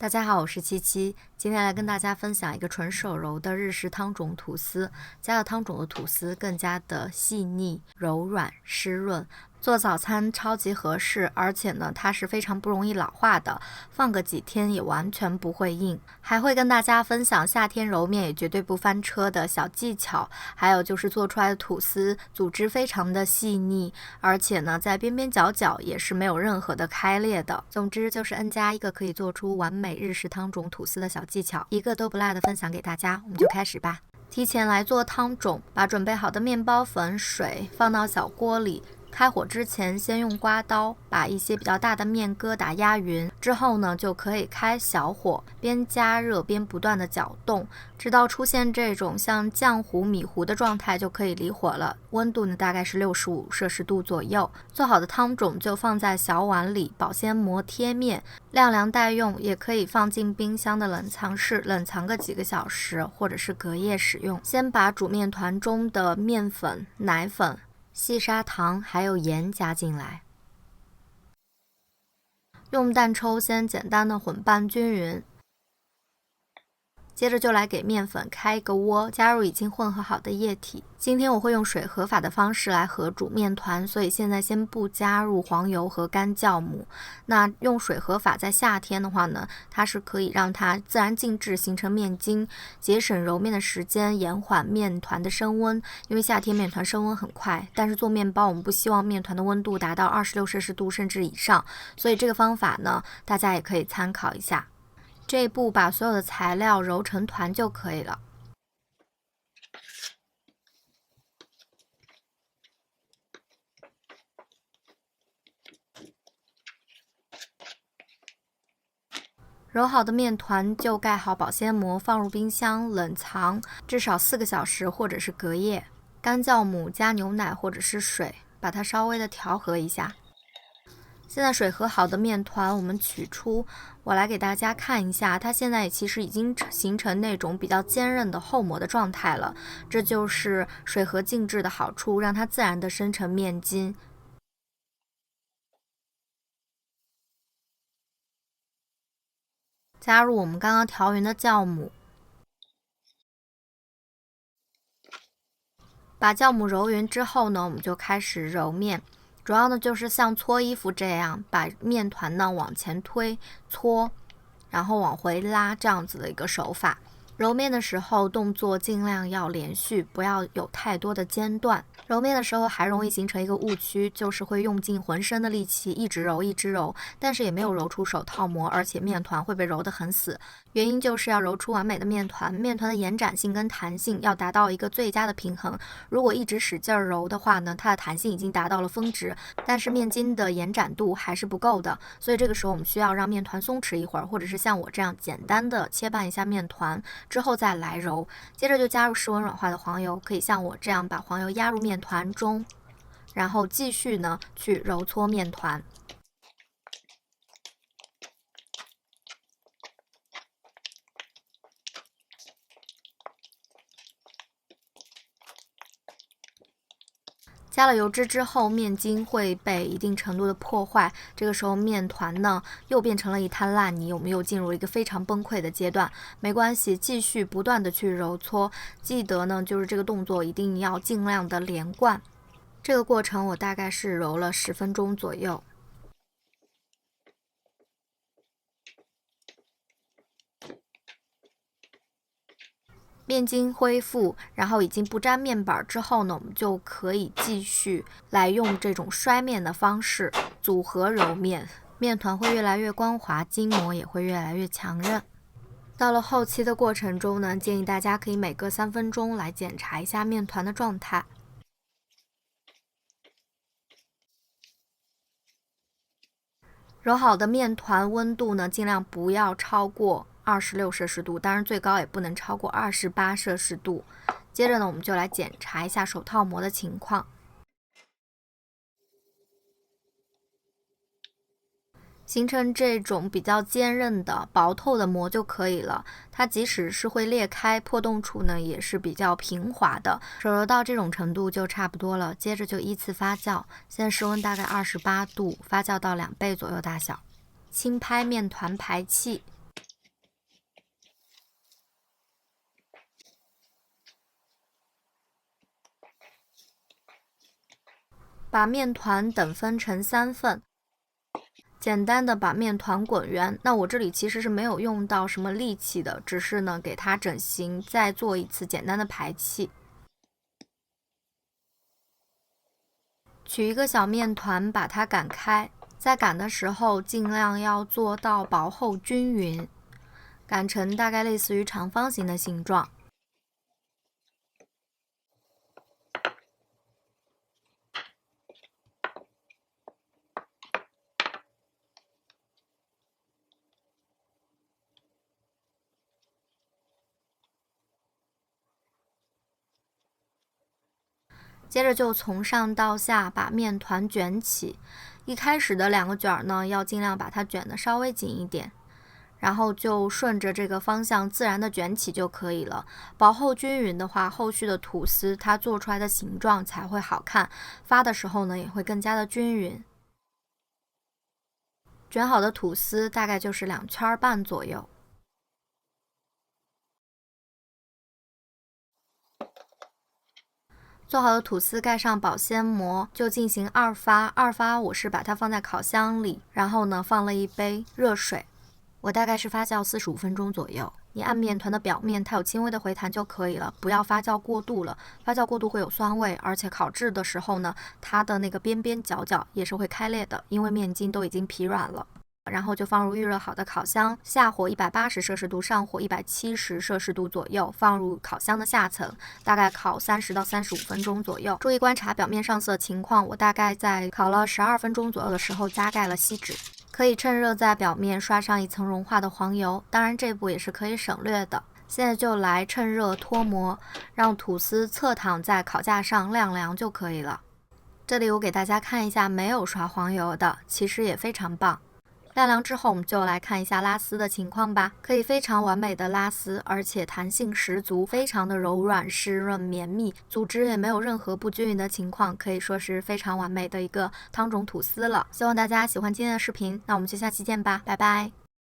大家好，我是七七，今天来跟大家分享一个纯手揉的日式汤种吐司。加了汤种的吐司更加的细腻、柔软、湿润，做早餐超级合适。而且呢，它是非常不容易老化的，放个几天也完全不会硬。还会跟大家分享夏天揉面也绝对不翻车的小技巧，还有就是做出来的吐司组织非常的细腻，而且呢，在边边角角也是没有任何的开裂的。总之就是 N 加一个可以做出完美日式汤种吐司的小技巧，一个都不落的分享给大家。我们就开始吧。提前来做汤种，把准备好的面包粉、水放到小锅里。开火之前，先用刮刀把一些比较大的面疙瘩压匀，之后呢，就可以开小火，边加热边不断的搅动，直到出现这种像浆糊、米糊的状态就可以离火了。温度呢大概是65°C左右。做好的汤种就放在小碗里，保鲜膜贴面，晾凉待用，也可以放进冰箱的冷藏室冷藏个几个小时，或者是隔夜使用。先把煮面团中的面粉、奶粉、细砂糖还有盐加进来，用蛋抽先简单的混拌均匀。接着就来给面粉开一个窝，加入已经混合好的液体。今天我会用水和法的方式来和煮面团，所以现在先不加入黄油和干酵母。那用水和法在夏天的话呢，它是可以让它自然静置形成面筋，节省揉面的时间，延缓面团的升温。因为夏天面团升温很快，但是做面包我们不希望面团的温度达到26°C甚至以上，所以这个方法呢，大家也可以参考一下。这一步把所有的材料揉成团就可以了。揉好的面团就盖好保鲜膜，放入冰箱冷藏至少4个小时或者是隔夜。干酵母加牛奶或者是水，把它稍微的调和一下。现在水和好的面团我们取出，我来给大家看一下，它现在其实已经形成那种比较坚韧的厚膜的状态了，这就是水和静置的好处，让它自然的生成面筋。加入我们刚刚调匀的酵母，把酵母揉匀之后呢，我们就开始揉面。主要呢就是像搓衣服这样，把面团呢往前推搓，然后往回拉，这样子的一个手法。揉面的时候动作尽量要连续，不要有太多的间断。揉面的时候还容易形成一个误区，就是会用尽浑身的力气一直揉一直揉，但是也没有揉出手套膜，而且面团会被揉得很死。原因就是要揉出完美的面团，面团的延展性跟弹性要达到一个最佳的平衡。如果一直使劲揉的话呢，它的弹性已经达到了峰值，但是面筋的延展度还是不够的，所以这个时候我们需要让面团松弛一会儿，或者是像我这样简单的切拌一下面团之后再来揉。接着就加入室温软化的黄油，可以像我这样把黄油压入面团中，然后继续呢去揉搓面团。加了油脂之后，面筋会被一定程度的破坏，这个时候面团呢又变成了一滩烂泥，我们又进入了一个非常崩溃的阶段。没关系，继续不断的去揉搓，记得呢就是这个动作一定要尽量的连贯。这个过程我大概是揉了10分钟左右。面筋恢复，然后已经不沾面板之后呢，我们就可以继续来用这种摔面的方式组合揉面，面团会越来越光滑，筋膜也会越来越强韧。到了后期的过程中呢，建议大家可以每隔3分钟来检查一下面团的状态。揉好的面团温度呢，尽量不要超过26°C，当然最高也不能超过28°C。接着呢，我们就来检查一下手套膜的情况。形成这种比较坚韧的薄透的膜就可以了，它即使是会裂开，破洞处呢也是比较平滑的，手揉到这种程度就差不多了。接着就依次发酵，现在室温大概28度，发酵到2倍左右大小。轻拍面团排气，把面团等分成3份，简单的把面团滚圆。那我这里其实是没有用到什么力气的，只是呢给它整形，再做一次简单的排气。取一个小面团，把它擀开，在擀的时候尽量要做到薄厚均匀，擀成大概类似于长方形的形状。接着就从上到下把面团卷起，一开始的2个卷呢，要尽量把它卷得稍微紧一点，然后就顺着这个方向自然的卷起就可以了。薄厚均匀的话，后续的吐司它做出来的形状才会好看，发的时候呢也会更加的均匀。卷好的吐司大概就是2圈半左右。做好的吐司盖上保鲜膜，就进行2发。2发我是把它放在烤箱里，然后呢放了一杯热水，我大概是发酵45分钟左右。你按面团的表面，它有轻微的回弹就可以了，不要发酵过度了。发酵过度会有酸味，而且烤制的时候呢，它的那个边边角角也是会开裂的，因为面筋都已经疲软了。然后就放入预热好的烤箱，下火180摄氏度，上火170摄氏度左右，放入烤箱的下层，大概烤30到35分钟左右。注意观察表面上色情况，我大概在烤了12分钟左右的时候加盖了锡纸。可以趁热在表面刷上一层融化的黄油，当然这步也是可以省略的。现在就来趁热脱模，让吐司侧躺在烤架上晾凉就可以了。这里我给大家看一下没有刷黄油的，其实也非常棒。晾凉之后，我们就来看一下拉丝的情况吧。可以非常完美的拉丝，而且弹性十足，非常的柔软、湿润、绵密，组织也没有任何不均匀的情况，可以说是非常完美的一个汤种吐司了。希望大家喜欢今天的视频，那我们就下期见吧，拜拜。